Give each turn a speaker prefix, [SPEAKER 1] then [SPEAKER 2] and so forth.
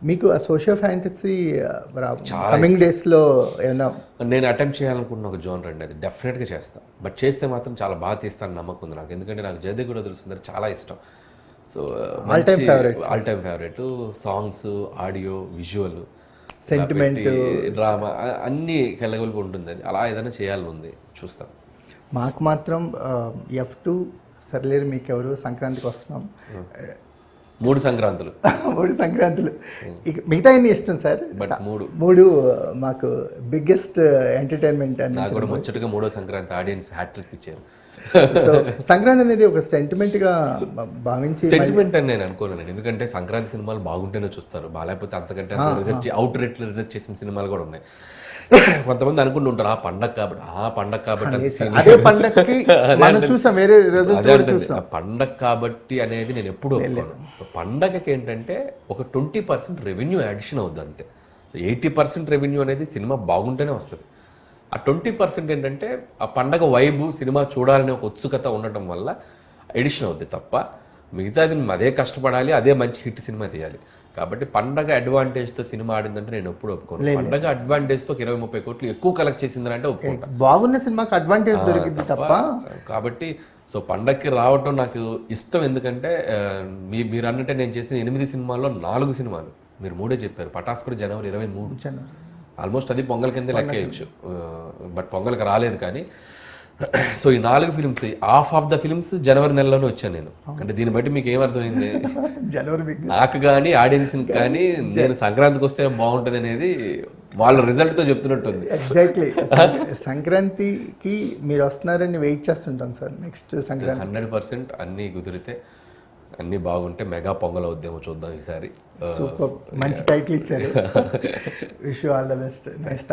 [SPEAKER 1] మీకు ఆ socio fantasy coming డేస్లో ఏమన్నా?
[SPEAKER 2] నేను అటెంప్ట్ చేయాలనుకుంటున్న ఒక జోనర్ అండి, అది డెఫినెట్గా చేస్తాను. బట్ చేస్తే మాత్రం చాలా బాగా తీస్తాను నమ్మకం ఉంది నాకు, ఎందుకంటే నాకు జయదేవ్ తెలుస్తుంది చాలా ఇష్టం. So
[SPEAKER 1] all time
[SPEAKER 2] favourite songs, audio, visual,
[SPEAKER 1] sentiment,
[SPEAKER 2] drama అన్నీ కలగలిపి ఉంటుంది. అది అలా ఏదైనా చేయాలని ఉంది, చూస్తాం.
[SPEAKER 1] మాకు మాత్రం F2 సర్లేరు మీకెవరు, సంక్రాంతికి వస్తున్నాం,
[SPEAKER 2] 3 సంక్రాంతులు
[SPEAKER 1] 3 సంక్రాంతులు, ఇక మిగతా అన్ని ఇష్టం సార్.
[SPEAKER 2] బట్
[SPEAKER 1] 3 మాకు బిగ్గెస్ట్ ఎంటర్టైన్మెంట్ అని
[SPEAKER 2] నాకు కూడా ముచ్చటగా 3వ సంక్రాంతి ఆడియన్స్ హ్యాట్రిక్ ఇచ్చారు.
[SPEAKER 1] సో సంక్రాంతి అనేది ఒక సెంటిమెంట్గా భావించి,
[SPEAKER 2] సెంటిమెంట్ అని నేను అనుకోలేను, ఎందుకంటే సంక్రాంతి సినిమాలు బాగుంటేనే చూస్తారు, బాగాలేకపోతే అంతకంటే అవుట్ రేట్లు రిజెక్ట్ చేసిన సినిమాలు కూడా ఉన్నాయి. కొంతమంది అనుకుంటుంటారు ఆ పండగ కాబట్టి
[SPEAKER 1] అదే పండగకి మనం చూసాం, వేరే
[SPEAKER 2] పండగ కాబట్టి అనేది నేను ఎప్పుడూ ఒప్పుకోను. సో పండగకి ఏంటంటే ఒక 20% రెవెన్యూ అడిషన్ అవుద్ది అంతే. 80% రెవెన్యూ అనేది సినిమా బాగుంటేనే వస్తుంది. ఆ 20% ఏంటంటే ఆ పండగ వైబు, సినిమా చూడాలనే ఒక ఉత్సుకత ఉండటం వల్ల ఎడిషన్ అవుద్ది తప్ప మిగతాది అదే కష్టపడాలి, అదే మంచి హిట్ సినిమా తీయాలి. కాబట్టి పండగ అడ్వాంటేజ్తో సినిమా ఆడిందంటే నేను ఎప్పుడు ఒప్పుకోను. పండగ అడ్వాంటేజ్తో 20-30 కోట్లు ఎక్కువ కలెక్ట్ చేసిందంటే ఒప్పుకుంటాను.
[SPEAKER 1] బాగున్న సినిమాకి అడ్వాంటేజ్ దొరికింది తప్ప.
[SPEAKER 2] కాబట్టి సో పండగకి రావటం నాకు ఇష్టం, ఎందుకంటే మీరు అన్నట్టే నేను చేసిన 8 సినిమాల్లో 4 సినిమాలు, మీరు 3 చెప్పారు. పటాస్ కూడా జనవరి 23, ఆల్మోస్ట్ అది పొంగల్ కింద లెక్కేయచ్చు. బట్ పొంగల్కి రాలేదు. కానీ సో ఈ 4 films, half of the films జనవరి నెలలోనే వచ్చాను నేను. అంటే దీన్ని బట్టి మీకు ఏమర్థమైంది, నాకు కానీ ఆడియన్స్కి కానీ నేను సంక్రాంతికి వస్తే బాగుంటుంది అనేది వాళ్ళ రిజల్ట్తో చెప్తున్నట్టుంది.
[SPEAKER 1] ఎగ్జాక్ట్లీ సంక్రాంతికి మీరు వస్తున్నారని వెయిట్ చేస్తుంటాను సార్. నెక్స్ట్ సంక్రాంతి
[SPEAKER 2] 100% అన్నీ కుదిరితే, అన్నీ బాగుంటే మెగా పొంగల్ అవుద్దేమో, చూద్దాం ఈసారి.
[SPEAKER 1] సూపర్, మంచి టైటిల్ ఇచ్చారు. Wish you all the best. Next